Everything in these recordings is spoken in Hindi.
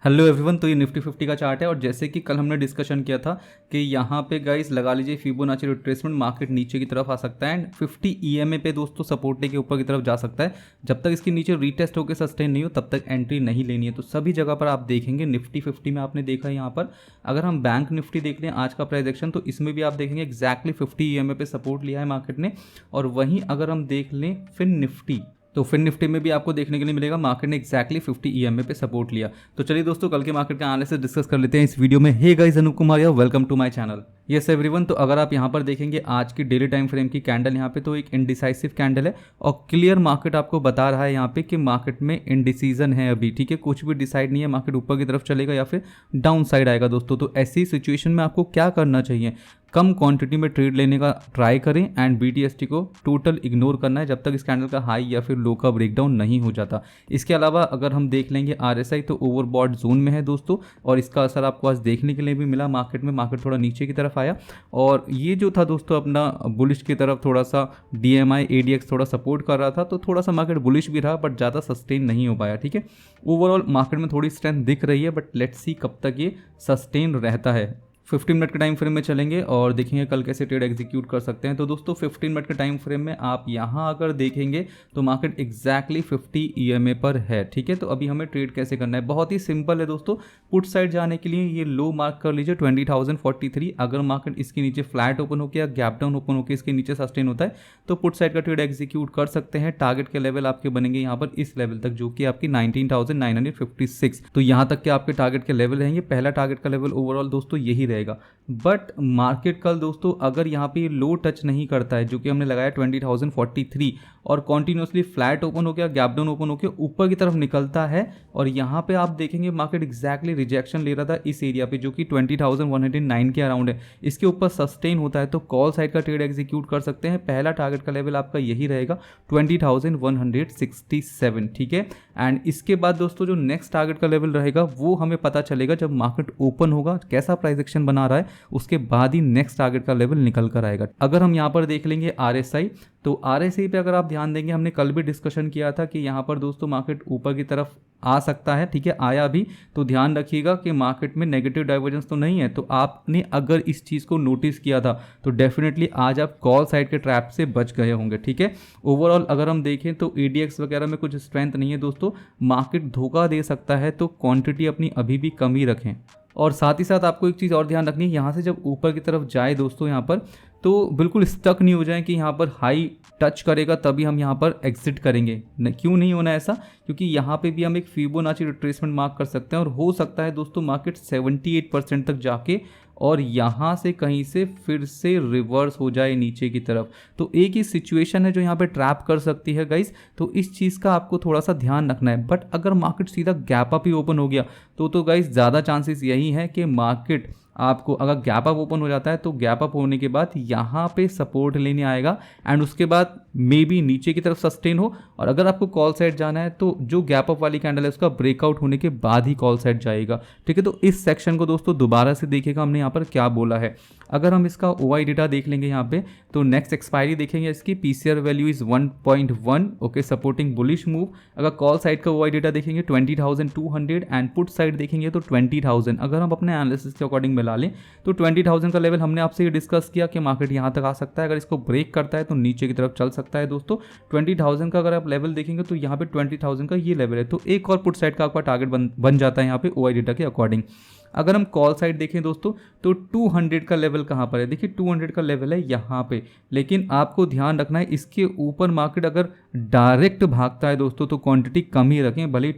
Hello everyone. तो ये निफ्टी 50 का चार्ट है और जैसे कि कल हमने डिस्कशन किया था कि यहाँ पे गाइस लगा लीजिए फिबोनाची रिट्रेसमेंट, मार्केट नीचे की तरफ आ सकता है एंड 50 ईएमए पे दोस्तों सपोर्ट के ऊपर की तरफ जा सकता है। जब तक इसके नीचे रीटेस्ट होकर सस्टेन नहीं हो तब तक एंट्री नहीं लेनी है। तो सभी जगह पर आप देखेंगे निफ्टी 50 में आपने देखा यहाँ पर, अगर हम बैंक निफ्टी देख लें आज का प्राइस एक्शन तो इसमें भी आप देखेंगे एक्जैक्टली 50 ईएमए पे सपोर्ट लिया है मार्केट ने। और वहीं अगर हम देख लें फिन निफ्टी, तो फिन निफ्टी में भी आपको देखने के लिए मिलेगा मार्केट ने एक्जैक्टली 50 ईएमए पे सपोर्ट लिया। तो चलिए दोस्तों कल के मार्केट का एनालिसिस डिस्कस कर लेते हैं इस वीडियो में। हे गाइस, अनूप कुमार या welcome to my channel. Yes everyone, तो अगर आप यहाँ पर देखेंगे आज की डेली टाइम फ्रेम की कैंडल यहाँ पे तो एक इनडिसाइसिव कैंडल है और क्लियर मार्केट आपको बता रहा है यहाँ पे कि मार्केट में इनडिसीजन है अभी। ठीक है, कुछ भी डिसाइड नहीं है, मार्केट ऊपर की तरफ चलेगा या फिर डाउन साइड आएगा दोस्तों। तो ऐसी सिचुएशन में आपको क्या करना चाहिए, कम क्वांटिटी में ट्रेड लेने का ट्राई करें एंड बीटीएसटी को टोटल इग्नोर करना है जब तक इस कैंडल का हाई या फिर लो का ब्रेकडाउन नहीं हो जाता। इसके अलावा अगर हम देख लेंगे आरएसआई तो ओवरबॉट जोन में है दोस्तों और इसका असर आपको आज देखने के लिए भी मिला मार्केट में। मार्केट थोड़ा नीचे की तरफ आया और ये जो था दोस्तों अपना बुलिश की तरफ थोड़ा सा डीएमआई एडीएक्स थोड़ा सपोर्ट कर रहा था, तो थोड़ा सा मार्केट बुलिश भी रहा बट ज़्यादा सस्टेन नहीं हो पाया। ठीक है, ओवरऑल मार्केट में थोड़ी स्ट्रेंथ दिख रही है बट लेट्स सी कब तक ये सस्टेन रहता है। 15 मिनट के टाइम फ्रेम में चलेंगे और देखेंगे कल कैसे ट्रेड एग्जीक्यूट कर सकते हैं। तो दोस्तों 15 मिनट के टाइम फ्रेम में आप यहाँ अगर देखेंगे तो मार्केट एक्जैक्टली 50 ईएमए पर है। ठीक है, तो अभी हमें ट्रेड कैसे करना है, बहुत ही सिंपल है दोस्तों। पुट साइड जाने के लिए ये लो मार्क कर लीजिए 20,043। अगर मार्केट इसके नीचे फ्लैट ओपन होकर या गैप डाउन ओपन होकर इसके नीचे सस्टेन होता है तो पुट साइड का ट्रेड एग्जीक्यूट कर सकते हैं। टारगेट के लेवल आपके बनेंगे यहाँ पर इस लेवल तक जो कि आपकी 19,956। तो यहाँ तक के आपके टारगेट के लेवल रहेंगे। पहला टारगेट का लेवल ओवरऑल दोस्तों यही रहेगा। बट मार्केट कल दोस्तों अगर यहाँ पे लो टच नहीं करता है जो कि हमने लगाया 20,043 और कॉन्टिन्यूसली फ्लैट ओपन हो गया, गैप डाउन ओपन हो गया, ऊपर की तरफ निकलता है और यहाँ पे आप देखेंगे मार्केट एक्जैक्टली रिजेक्शन ले रहा था इस एरिया पे जो कि 20,109 के अराउंड है। इसके ऊपर सस्टेन होता है तो कॉल साइड का ट्रेड एग्जीक्यूट कर सकते हैं। पहला टारगेट का लेवल आपका यही रहेगा 20,167। ठीक है, एंड इसके बाद दोस्तों जो नेक्स्ट टारगेट का लेवल रहेगा वो हमें पता चलेगा जब मार्केट ओपन होगा, कैसा प्राइस एक्शन बना रहा है उसके बाद ही नेक्स्ट टारगेट का लेवल निकल कर आएगा। अगर हम यहाँ पर देख लेंगे आरएसआई, तो आरएसआई पे अगर आप ध्यान देंगे, हमने कल भी डिस्कशन किया था कि यहाँ पर दोस्तों मार्केट ऊपर की तरफ आ सकता है। ठीक है, आया भी, तो ध्यान रखिएगा कि मार्केट में नेगेटिव डाइवर्जेंस तो नहीं है। तो आपने अगर इस चीज़ को नोटिस किया था तो डेफिनेटली आज आप कॉल साइड के ट्रैप से बच गए होंगे। ठीक है, ओवरऑल अगर हम देखें तो एडीएक्स वगैरह में कुछ स्ट्रेंथ नहीं है दोस्तों, मार्केट धोखा दे सकता है तो क्वांटिटी अपनी अभी भी कम ही रखें। और साथ ही साथ आपको एक चीज़ और ध्यान रखनी है, यहाँ से जब ऊपर की तरफ जाए दोस्तों यहाँ पर तो बिल्कुल स्टक नहीं हो जाए कि यहाँ पर हाई टच करेगा तभी हम यहाँ पर एग्जिट करेंगे। क्यों नहीं होना ऐसा, क्योंकि यहाँ पे भी हम एक फिबोनाची रिट्रेसमेंट मार्क कर सकते हैं और हो सकता है दोस्तों मार्केट 78% तक जाके और यहाँ से कहीं से फिर से रिवर्स हो जाए नीचे की तरफ। तो एक ही सिचुएशन है जो यहाँ पे ट्रैप कर सकती है गाइस, तो इस चीज़ का आपको थोड़ा सा ध्यान रखना है। बट अगर मार्केट सीधा गैप अप ही ओपन हो गया तो गाइस ज़्यादा चांसेस यही है कि मार्केट आपको अगर गैप अप ओपन हो जाता है तो गैप अप होने के बाद यहाँ पे सपोर्ट लेने आएगा एंड उसके बाद मे बी नीचे की तरफ सस्टेन हो। और अगर आपको कॉल साइड जाना है तो जो गैप अप वाली कैंडल है उसका ब्रेकआउट होने के बाद ही कॉल साइड जाएगा। ठीक है, तो इस सेक्शन को दोस्तों दोबारा से देखिएगा हमने यहाँ पर क्या बोला है। अगर हम इसका ओआई डेटा देख लेंगे यहाँ पे तो नेक्स्ट एक्सपायरी देखेंगे, इसकी PCR value is 1.1। Okay, supporting bullish move. अगर कॉल साइड का ओआई डेटा देखेंगे 20,200 एंड पुट साइड देखेंगे तो 20,000। अगर हम अपने एनालिसिस के अकॉर्डिंग मिला लें तो 20,000 का लेवल हमने आपसे ये डिस्कस किया कि मार्केट यहाँ तक आ सकता है। अगर इसको ब्रेक करता है तो नीचे की तरफ चल सकता है दोस्तों। 20,000 का अगर आप लेवल देखेंगे तो यहाँ पे 20,000 का ये लेवल है, तो एक और पुट साइड का आपका टारगेट बन जाता है यहाँ पे ओआई डेटा के अकॉर्डिंग। अगर हम कॉल साइड देखें दोस्तों तो 200 का लेवल कहाँ पर है, देखिए 200 का लेवल है यहाँ पे। लेकिन आपको ध्यान रखना है इसके ऊपर मार्केट अगर डायरेक्ट भागता है दोस्तों तो क्वांटिटी कम ही रखें, भले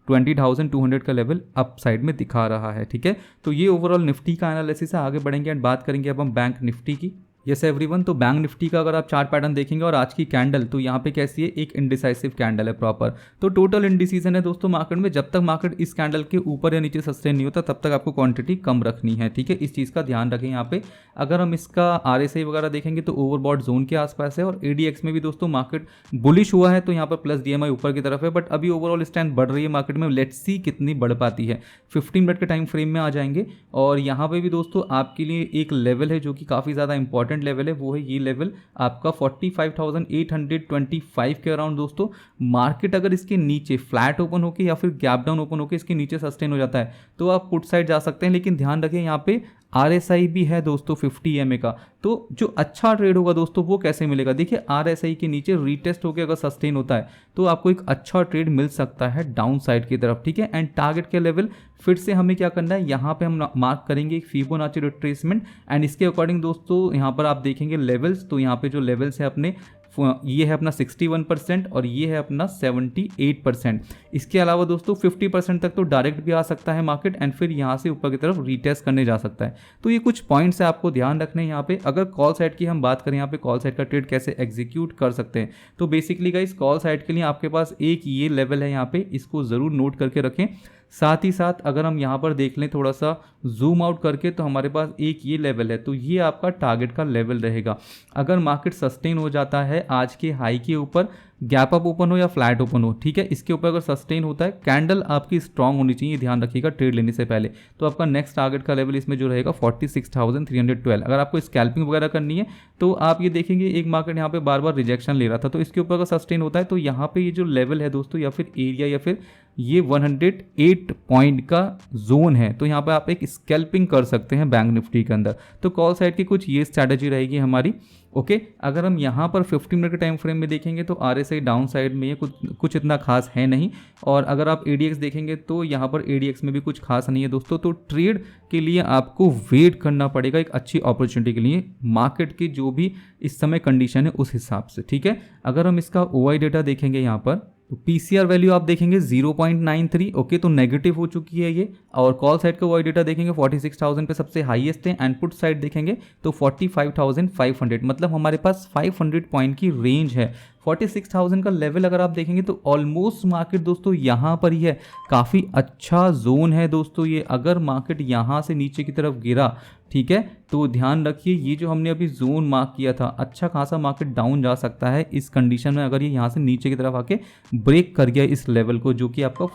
20,200 का लेवल अप साइड में दिखा रहा है। ठीक है, तो ये ओवरऑल निफ्टी का एनालिसिस है। आगे बढ़ेंगे एंड बात करेंगे अब हम बैंक निफ्टी की। यस एवरीवन, तो बैंक निफ्टी का अगर आप चार्ट पैटर्न देखेंगे और आज की कैंडल तो यहाँ पे कैसी है, एक इंडिसाइसिव कैंडल है प्रॉपर। तो टोटल इंडिसीजन है दोस्तों मार्केट में, जब तक मार्केट इस कैंडल के ऊपर या नीचे सस्टेन नहीं होता तब तक आपको क्वांटिटी कम रखनी है। ठीक है, इस चीज़ का ध्यान रखें यहाँ पे। अगर हम इसका आरएसआई वगैरह देखेंगे तो ओवरबॉट जोन के आसपास है और एडीएक्स में भी दोस्तों मार्केट बुलिश हुआ है तो यहाँ पर प्लस डीएमआई ऊपर की तरफ है। बट अभी ओवरऑल स्ट्रेंथ बढ़ रही है मार्केट में, लेट्स सी कितनी बढ़ पाती है। 15 मिनट के टाइम फ्रेम में आ जाएंगे और यहाँ पे भी दोस्तों आपके लिए एक लेवल है जो कि काफ़ी ज़्यादा इंपॉर्टेंट इंपॉर्टेंट लेवल है वो है ये लेवल आपका 45,825 के अराउंड दोस्तों। मार्केट अगर इसके नीचे फ्लैट ओपन होकर या फिर गैप डाउन ओपन होकर इसके नीचे सस्टेन हो जाता है तो आप पुट साइड जा सकते हैं, लेकिन ध्यान रखें यहाँ पे RSI भी है दोस्तों 50 EMA का। तो जो अच्छा ट्रेड होगा दोस्तों वो कैसे मिलेगा, देखिए RSI के नीचे रीटेस्ट होकर अगर सस्टेन होता है तो आपको एक अच्छा ट्रेड मिल सकता है डाउन साइड की तरफ, ठीक है। एंड टारगेट के लेवल फिर से हमें क्या करना है, यहाँ पे हम मार्क करेंगे एक फिबोनाची रिट्रेसमेंट एंड इसके अकॉर्डिंग दोस्तों यहाँ पर आप देखेंगे लेवल्स, तो यहाँ पे जो लेवल्स है अपने ये है अपना 61% और ये है अपना 78%। इसके अलावा दोस्तों 50% तक तो डायरेक्ट भी आ सकता है मार्केट एंड फिर यहाँ से ऊपर की तरफ रीटेस्ट करने जा सकता है। तो ये कुछ पॉइंट्स है आपको ध्यान रखने हैं यहाँ पे। अगर कॉल साइड की हम बात करें, यहाँ पे कॉल साइड का ट्रेड कैसे एग्जीक्यूट कर सकते हैं, तो बेसिकली गाइस कॉल साइड के लिए आपके पास एक ये लेवल है यहाँ पे, इसको ज़रूर नोट करके रखें। साथ ही साथ अगर हम यहाँ पर देख लें थोड़ा सा जूम आउट करके, तो हमारे पास एक ये लेवल है, तो ये आपका टारगेट का लेवल रहेगा। अगर मार्केट सस्टेन हो जाता है आज के हाई के ऊपर, गैप अप ओपन हो या फ्लैट ओपन हो, ठीक है, इसके ऊपर अगर सस्टेन होता है, कैंडल आपकी स्ट्रांग होनी चाहिए, ध्यान रखिएगा ट्रेड लेने से पहले। तो आपका नेक्स्ट टारगेट का लेवल इसमें जो रहेगा 46,312। अगर आपको स्कैल्पिंग वगैरह करनी है तो आप ये देखेंगे एक मार्केट यहाँ पे बार बार रिजेक्शन ले रहा था, तो इसके ऊपर अगर सस्टेन होता है तो यहाँ पे ये जो लेवल है दोस्तों या फिर एरिया या फिर ये 108 पॉइंट का जोन है, तो यहाँ पे आप एक स्कैल्पिंग कर सकते हैं बैंक निफ्टी के अंदर। तो कॉल साइड की कुछ ये स्ट्रैटेजी रहेगी हमारी, ओके। अगर हम यहाँ पर 15 मिनट के टाइम फ्रेम में देखेंगे तो RSI डाउन साइड में ये कुछ इतना खास है नहीं, और अगर आप ADX देखेंगे तो यहाँ पर ADX में भी कुछ खास नहीं है दोस्तों। तो ट्रेड के लिए आपको वेट करना पड़ेगा एक अच्छी अपॉर्चुनिटी के लिए, मार्केट की जो भी इस समय कंडीशन है उस हिसाब से, ठीक है। अगर हम इसका OI डेटा देखेंगे यहाँ पर, तो PCR वैल्यू आप देखेंगे 0.93, ओके, तो नेगेटिव हो चुकी है ये। और कॉल साइड का OI डेटा देखेंगे 46,000 पे सबसे हाईएस्ट है, एंड पुट साइड देखेंगे तो 45,500, मतलब हमारे पास 500 पॉइंट की रेंज है। 46,000 का लेवल अगर आप देखेंगे तो ऑलमोस्ट मार्केट दोस्तों यहाँ पर ही है, काफ़ी अच्छा जोन है दोस्तों ये। अगर मार्केट यहाँ से नीचे की तरफ गिरा, ठीक है, तो ध्यान रखिए ये जो हमने अभी जोन मार्क किया था, अच्छा खासा मार्केट डाउन जा सकता है इस कंडीशन में, अगर ये यहाँ से नीचे की तरफ आके ब्रेक कर गया इस लेवल को, जो कि आपका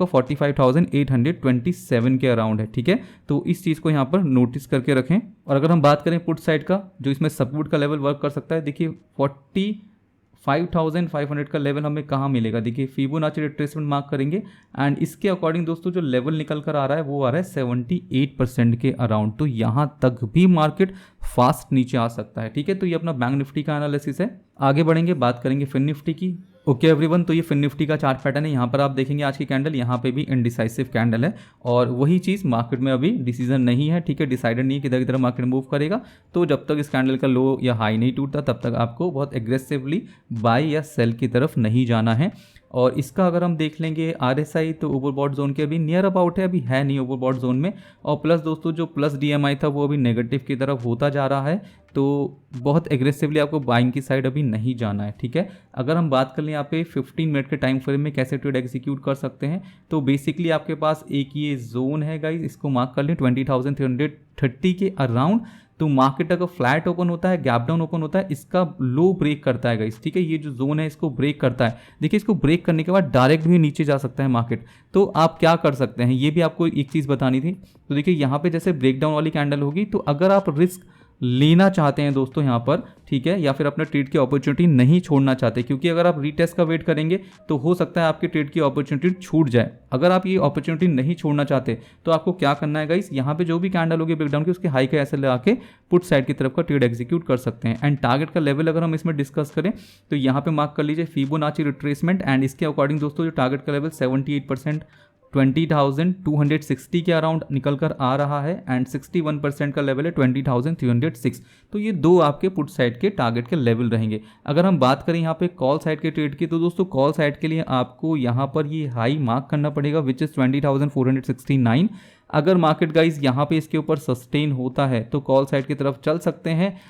45,827 के अराउंड है, ठीक है। तो इस चीज़ को यहाँ पर नोटिस करके रखें। और अगर हम बात करें पुट साइड का, जो इसमें सपोर्ट का लेवल वर्क कर सकता है, देखिए 45,500 का लेवल हमें कहाँ मिलेगा, देखिए फिबोनाची रिट्रेसमेंट मार्क करेंगे एंड इसके अकॉर्डिंग दोस्तों जो लेवल निकल कर आ रहा है वो आ रहा है 78% के अराउंड। तो यहाँ तक भी मार्केट फास्ट नीचे आ सकता है, ठीक है। तो ये अपना बैंक निफ्टी का एनालिसिस है। आगे बढ़ेंगे, बात करेंगे फिन निफ्टी की। ओके एवरीवन, तो ये फिन निफ्टी का चार्ट पैटर्न है। यहाँ पर आप देखेंगे आज की कैंडल, यहाँ पे भी इनडिसाइसिव कैंडल है, और वही चीज़ मार्केट में अभी डिसीजन नहीं है, ठीक है, डिसाइडेड नहीं है किधर किधर मार्केट मूव करेगा। तो जब तक इस कैंडल का लो या हाई नहीं टूटता तब तक आपको बहुत एग्रेसिवली बाय या सेल की तरफ नहीं जाना है। और इसका अगर हम देख लेंगे RSI, तो ओवरबॉट जोन के अभी नियर अबाउट है, अभी है नहीं ओवरबॉट जोन में। और प्लस दोस्तों जो प्लस DMI था वो अभी नेगेटिव की तरफ होता जा रहा है, तो बहुत एग्रेसिवली आपको बाइंग की साइड अभी नहीं जाना है, ठीक है। अगर हम बात कर लें यहाँ पे 15 मिनट के टाइम फ्रेम में कैसे ट्रेड एग्जीक्यूट कर सकते हैं, तो बेसिकली आपके पास एक ये जोन है गाइस, इसको मार्क कर लें 20,330 के अराउंड। तो मार्केट अगर फ्लैट ओपन होता है, गैप डाउन ओपन होता है, इसका लो ब्रेक करता है गाइस, ठीक है, ये जो जोन है इसको ब्रेक करता है। देखिए इसको ब्रेक करने के बाद डायरेक्ट भी नीचे जा सकता है मार्केट। तो आप क्या कर सकते हैं, ये भी आपको एक चीज़ बतानी थी। तो देखिए यहाँ पे जैसे ब्रेकडाउन वाली कैंडल होगी, तो अगर आप रिस्क लेना चाहते हैं दोस्तों यहाँ पर, ठीक है, या फिर अपने ट्रेड की अपॉर्चुनिटी नहीं छोड़ना चाहते, क्योंकि अगर आप रीटेस्ट का वेट करेंगे तो हो सकता है आपके ट्रेड की अपॉर्चुनिटी छूट जाए। अगर आप ये अपॉर्चुनिटी नहीं छोड़ना चाहते तो आपको क्या करना है गाइस, यहाँ पे जो भी कैंडल होगी ब्रेकडाउन की, उसके हाई का ऐसे लगा के पुट साइड की तरफ का ट्रेड एग्जीक्यूट कर सकते हैं। एंड टारगेट का लेवल अगर हम इसमें डिस्कस करें तो यहाँ पे मार्क कर लीजिए फिबोनाची रिट्रेसमेंट, एंड इसके अकॉर्डिंग दोस्तों जो टारगेट का लेवल 78% 20,260 के अराउंड निकल कर आ रहा है, एंड 61% का लेवल है 20,306। तो ये दो आपके पुट साइड के टारगेट के लेवल रहेंगे। अगर हम बात करें यहाँ पे कॉल साइड के ट्रेड की, तो दोस्तों कॉल साइड के लिए आपको यहाँ पर ये हाई मार्क करना पड़ेगा, विच इज़ 20,469। अगर मार्केट गाइज यहाँ पे इसके ऊपर सस्टेन होता है तो कॉल साइड की तरफ चल सकते हैं।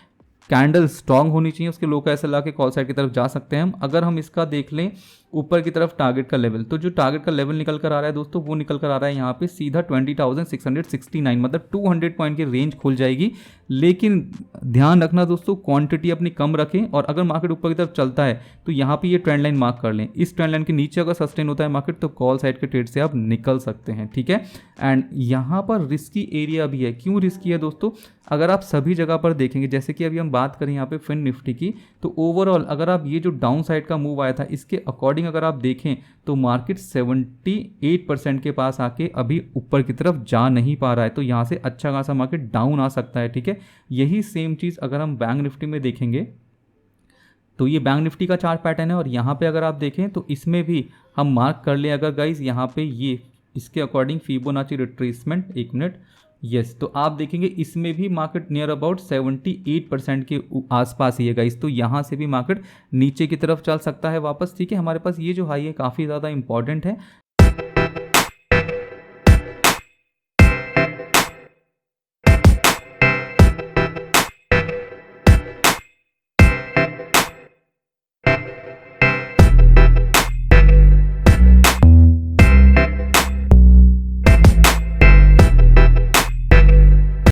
कैंडल स्ट्रांग होनी चाहिए, उसके लो का ऐसा ला के कॉल साइड की तरफ जा सकते हैं हम। अगर हम इसका देख लें ऊपर की तरफ टारगेट का लेवल, तो जो टारगेट का लेवल निकल कर आ रहा है दोस्तों वो निकल कर आ रहा है यहाँ पे सीधा 20,669, मतलब 200 पॉइंट की रेंज खुल जाएगी। लेकिन ध्यान रखना दोस्तों, क्वांटिटी अपनी कम रखें, और अगर मार्केट ऊपर की तरफ चलता है तो यहाँ पे ये ट्रेंड लाइन मार्क कर लें। इस ट्रेंड लाइन के नीचे अगर सस्टेन होता है मार्केट तो कॉल साइड के ट्रेड से आप निकल सकते हैं, ठीक है। एंड यहाँ पर रिस्की एरिया भी है। क्यों रिस्की है दोस्तों? अगर आप सभी जगह पर देखेंगे, जैसे कि अभी हम बात करें यहाँ पे फिन निफ्टी की, तो ओवरऑल अगर आप ये जो डाउन साइड का मूव आया था इसके अकॉर्डिंग अगर आप देखें तो मार्केट 78% के पास आके अभी ऊपर की तरफ जा नहीं पा रहा है। तो यहाँ से अच्छा खासा मार्केट डाउन आ सकता है, ठीक है। यही सेम चीज़ अगर हम बैंक निफ्टी में देखेंगे तो ये बैंक निफ्टी का चार्ट पैटर्न है, और यहाँ पे अगर आप देखें तो इसमें भी हम मार्क कर लें अगर गाइज यहाँ पे ये इसके अकॉर्डिंग फिबोनाची रिट्रेसमेंट, एक मिनट, यस, तो आप देखेंगे इसमें भी मार्केट नियर अबाउट 78% के आसपास ही है गाइस। तो यहाँ से भी मार्केट नीचे की तरफ चल सकता है वापस, ठीक है। हमारे पास ये जो हाई है काफ़ी ज़्यादा इंपॉर्टेंट है,